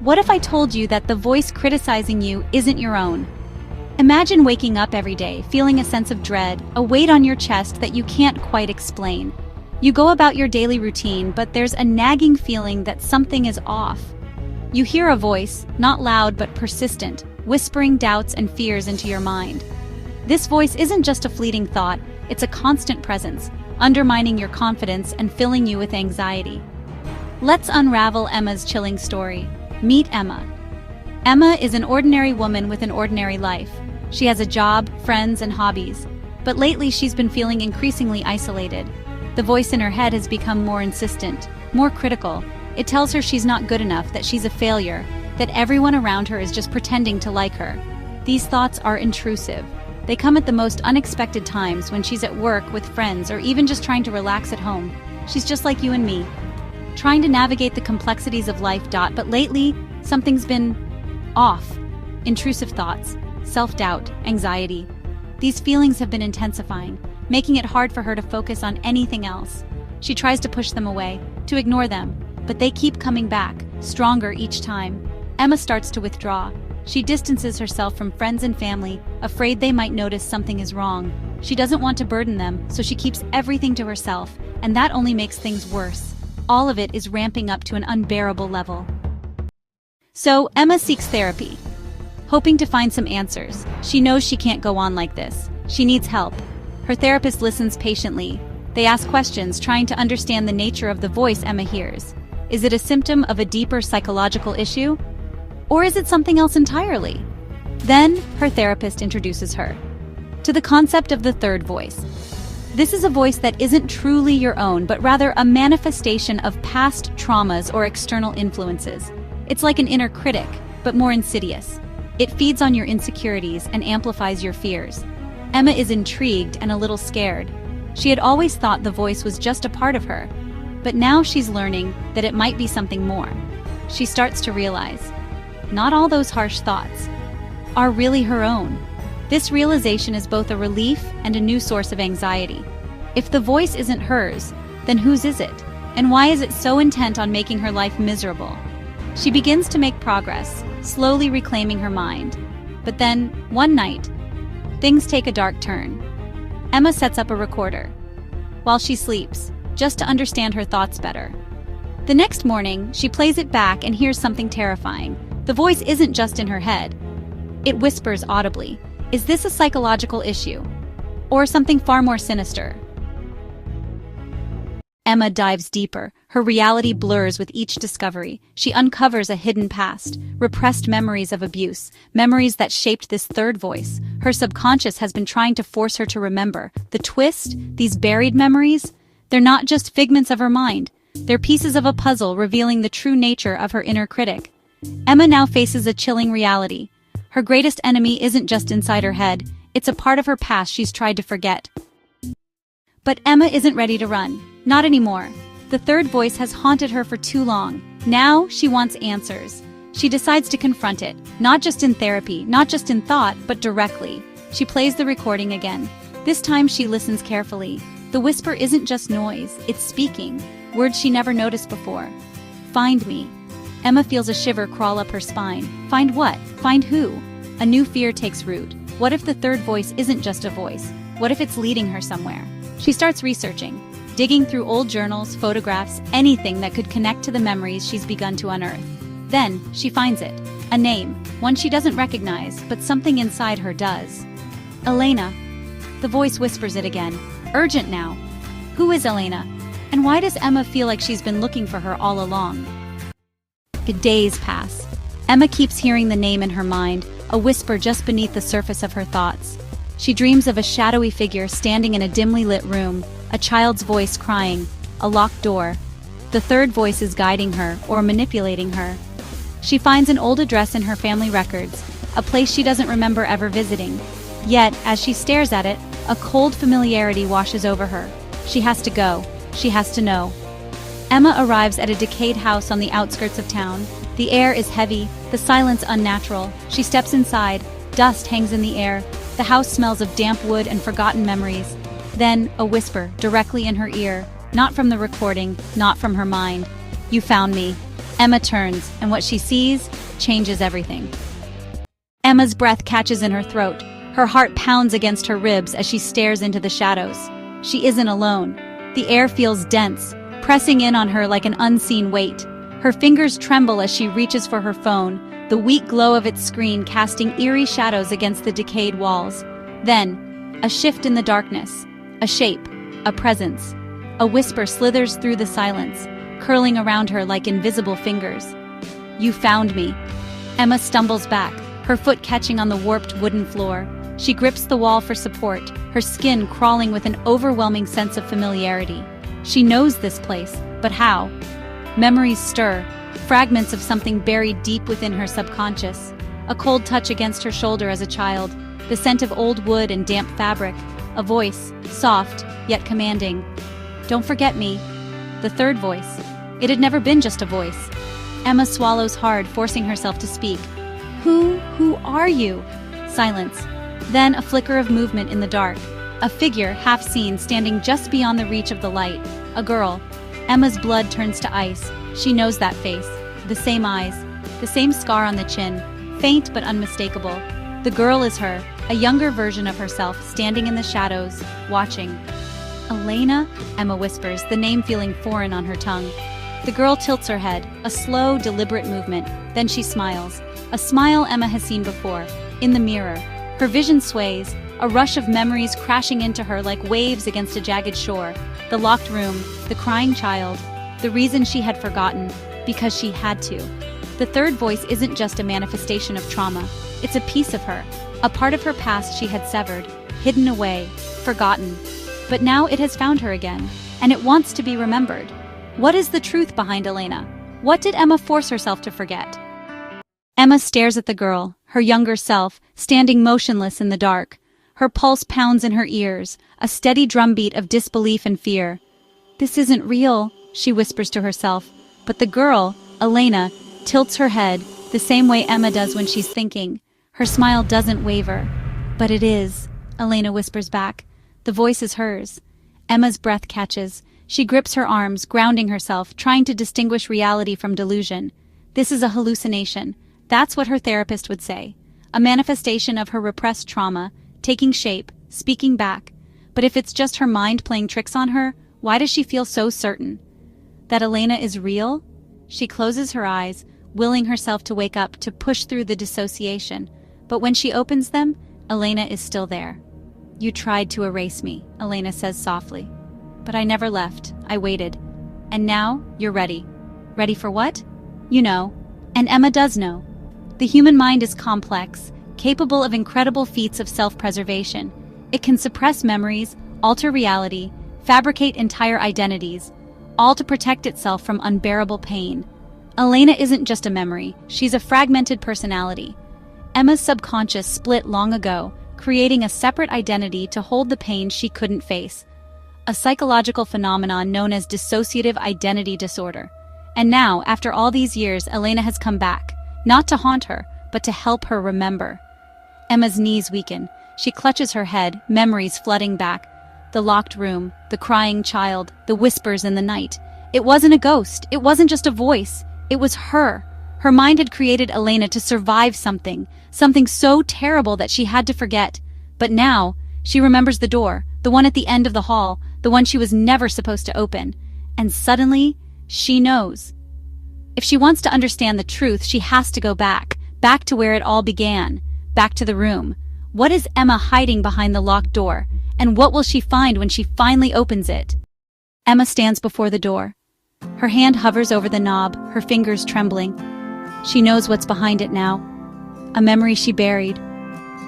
What if I told you that the voice criticizing you isn't your own? Imagine waking up every day feeling a sense of dread, a weight on your chest that you can't quite explain. You go about your daily routine, but there's a nagging feeling that something is off. You hear a voice, not loud but persistent, whispering doubts and fears into your mind. This voice isn't just a fleeting thought, it's a constant presence, undermining your confidence and filling you with anxiety. Let's unravel Emma's chilling story. Meet Emma. Emma is an ordinary woman with an ordinary life. She has a job, friends, and hobbies. But lately she's been feeling increasingly isolated. The voice in her head has become more insistent, more critical. It tells her she's not good enough, that she's a failure, that everyone around her is just pretending to like her. These thoughts are intrusive. They come at the most unexpected times, when she's at work, with friends, or even just trying to relax at home. She's just like you and me, trying to navigate the complexities of life. But lately, something's been off. Intrusive thoughts, self-doubt, anxiety. These feelings have been intensifying, making it hard for her to focus on anything else. She tries to push them away, to ignore them, but they keep coming back, stronger each time. Emma starts to withdraw. She distances herself from friends and family, afraid they might notice something is wrong. She doesn't want to burden them, so she keeps everything to herself, and that only makes things worse. All of it is ramping up to an unbearable level. So, Emma seeks therapy, hoping to find some answers. She knows she can't go on like this. She needs help. Her therapist listens patiently. They ask questions, trying to understand the nature of the voice Emma hears. Is it a symptom of a deeper psychological issue? Or is it something else entirely? Then, her therapist introduces her to the concept of the third voice. This is a voice that isn't truly your own, but rather a manifestation of past traumas or external influences. It's like an inner critic, but more insidious. It feeds on your insecurities and amplifies your fears. Emma is intrigued and a little scared. She had always thought the voice was just a part of her, but now she's learning that it might be something more. She starts to realize, not all those harsh thoughts are really her own. This realization is both a relief and a new source of anxiety. If the voice isn't hers, then whose is it? And why is it so intent on making her life miserable? She begins to make progress, slowly reclaiming her mind. But then, one night, things take a dark turn. Emma sets up a recorder while she sleeps, just to understand her thoughts better. The next morning, she plays it back and hears something terrifying. The voice isn't just in her head. It whispers audibly. Is this a psychological issue? Or something far more sinister? Emma dives deeper. Her reality blurs with each discovery. She uncovers a hidden past, repressed memories of abuse, memories that shaped this third voice. Her subconscious has been trying to force her to remember. The twist, these buried memories, they're not just figments of her mind. They're pieces of a puzzle revealing the true nature of her inner critic. Emma now faces a chilling reality. Her greatest enemy isn't just inside her head, it's a part of her past she's tried to forget. But Emma isn't ready to run. Not anymore. The third voice has haunted her for too long. Now she wants answers. She decides to confront it, not just in therapy, not just in thought, but directly. She plays the recording again. This time she listens carefully. The whisper isn't just noise, it's speaking, words she never noticed before. Find me. Emma feels a shiver crawl up her spine. Find what? Find who? A new fear takes root. What if the third voice isn't just a voice? What if it's leading her somewhere? She starts researching, digging through old journals, photographs, anything that could connect to the memories she's begun to unearth. Then, she finds it. A name, one she doesn't recognize, but something inside her does. Elena. The voice whispers it again. Urgent now. Who is Elena? And why does Emma feel like she's been looking for her all along? Days pass. Emma keeps hearing the name in her mind, a whisper just beneath the surface of her thoughts. She dreams of a shadowy figure standing in a dimly lit room, a child's voice crying, a locked door. The third voice is guiding her or manipulating her. She finds an old address in her family records, a place she doesn't remember ever visiting. Yet, as she stares at it, a cold familiarity washes over her. She has to go. She has to know. Emma arrives at a decayed house on the outskirts of town. The air is heavy, the silence unnatural. She steps inside. Dust hangs in the air. The house smells of damp wood and forgotten memories. Then, a whisper, directly in her ear, not from the recording, not from her mind. You found me. Emma turns, and what she sees changes everything. Emma's breath catches in her throat. Her heart pounds against her ribs as she stares into the shadows. She isn't alone. The air feels dense, pressing in on her like an unseen weight. Her fingers tremble as she reaches for her phone, the weak glow of its screen casting eerie shadows against the decayed walls. Then, a shift in the darkness. A shape, a presence. A whisper slithers through the silence, curling around her like invisible fingers. "You found me." Emma stumbles back, her foot catching on the warped wooden floor. She grips the wall for support, her skin crawling with an overwhelming sense of familiarity. She knows this place, but how? Memories stir, fragments of something buried deep within her subconscious. A cold touch against her shoulder as a child, the scent of old wood and damp fabric, a voice, soft, yet commanding. "Don't forget me." The third voice. It had never been just a voice. Emma swallows hard, forcing herself to speak. Who are you?" Silence. Then a flicker of movement in the dark. A figure, half seen, standing just beyond the reach of the light. A girl. Emma's blood turns to ice. She knows that face. The same eyes. The same scar on the chin. Faint but unmistakable. The girl is her, a younger version of herself, standing in the shadows, watching. "Elena?" Emma whispers, the name feeling foreign on her tongue. The girl tilts her head, a slow, deliberate movement. Then she smiles. A smile Emma has seen before, in the mirror. Her vision sways, a rush of memories crashing into her like waves against a jagged shore. The locked room, the crying child, the reason she had forgotten, because she had to. The third voice isn't just a manifestation of trauma. It's a piece of her, a part of her past she had severed, hidden away, forgotten. But now it has found her again, and it wants to be remembered. What is the truth behind Elena? What did Emma force herself to forget? Emma stares at the girl, her younger self, standing motionless in the dark. Her pulse pounds in her ears, a steady drumbeat of disbelief and fear. "This isn't real," she whispers to herself. But the girl, Elena, tilts her head, the same way Emma does when she's thinking. Her smile doesn't waver. "But it is," Elena whispers back. The voice is hers. Emma's breath catches. She grips her arms, grounding herself, trying to distinguish reality from delusion. This is a hallucination. That's what her therapist would say. A manifestation of her repressed trauma, taking shape, speaking back. But if it's just her mind playing tricks on her, why does she feel so certain? That Elena is real? She closes her eyes, willing herself to wake up, to push through the dissociation. But when she opens them, Elena is still there. "You tried to erase me," Elena says softly. "But I never left. I waited. And now, you're ready." Ready for what? You know. And Emma does know. The human mind is complex, capable of incredible feats of self-preservation. It can suppress memories, alter reality, fabricate entire identities, all to protect itself from unbearable pain. Elena isn't just a memory, she's a fragmented personality. Emma's subconscious split long ago, creating a separate identity to hold the pain she couldn't face. A psychological phenomenon known as dissociative identity disorder. And now, after all these years, Elena has come back, not to haunt her, but to help her remember. Emma's knees weaken. She clutches her head, memories flooding back. The locked room, the crying child, the whispers in the night. It wasn't a ghost. It wasn't just a voice. It was her. Her mind had created Elena to survive something so terrible that she had to forget. But now, she remembers the door, the one at the end of the hall, the one she was never supposed to open. And suddenly, she knows. If she wants to understand the truth, she has to go back to where it all began, back to the room. What is Emma hiding behind the locked door? And what will she find when she finally opens it? Emma stands before the door. Her hand hovers over the knob, her fingers trembling. She knows what's behind it now. A memory she buried.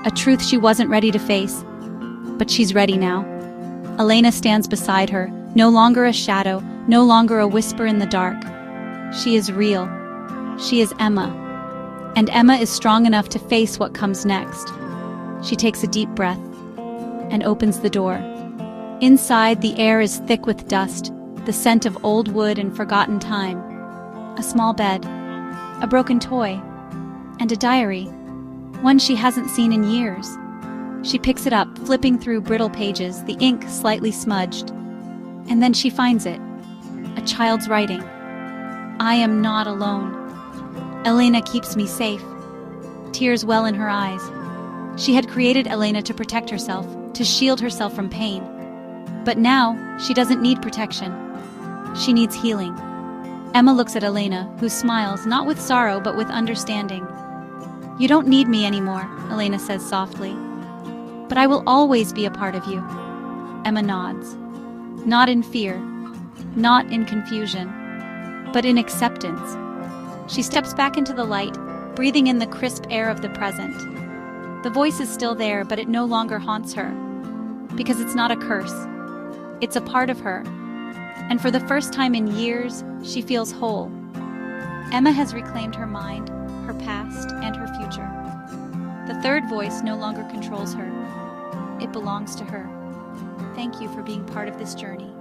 A truth she wasn't ready to face. But she's ready now. Elena stands beside her, no longer a shadow, no longer a whisper in the dark. She is real. She is Emma. And Emma is strong enough to face what comes next. She takes a deep breath and opens the door. Inside, the air is thick with dust, the scent of old wood and forgotten time. A small bed, a broken toy, and a diary, one she hasn't seen in years. She picks it up, flipping through brittle pages, the ink slightly smudged. And then she finds it. A child's writing. "I am not alone." Elena keeps me safe. Tears well in her eyes. She had created Elena to protect herself, to shield herself from pain. But now, she doesn't need protection. She needs healing. Emma looks at Elena, who smiles not with sorrow but with understanding. "You don't need me anymore," Elena says softly. "But I will always be a part of you." Emma nods. Not in fear, not in confusion, but in acceptance. She steps back into the light, breathing in the crisp air of the present. The voice is still there, but it no longer haunts her. Because it's not a curse. It's a part of her. And for the first time in years, she feels whole. Emma has reclaimed her mind, her past, and her future. The third voice no longer controls her. It belongs to her. Thank you for being part of this journey.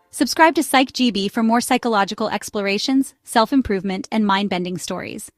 Subscribe to PsychGB for more psychological explorations, self-improvement, and mind-bending stories.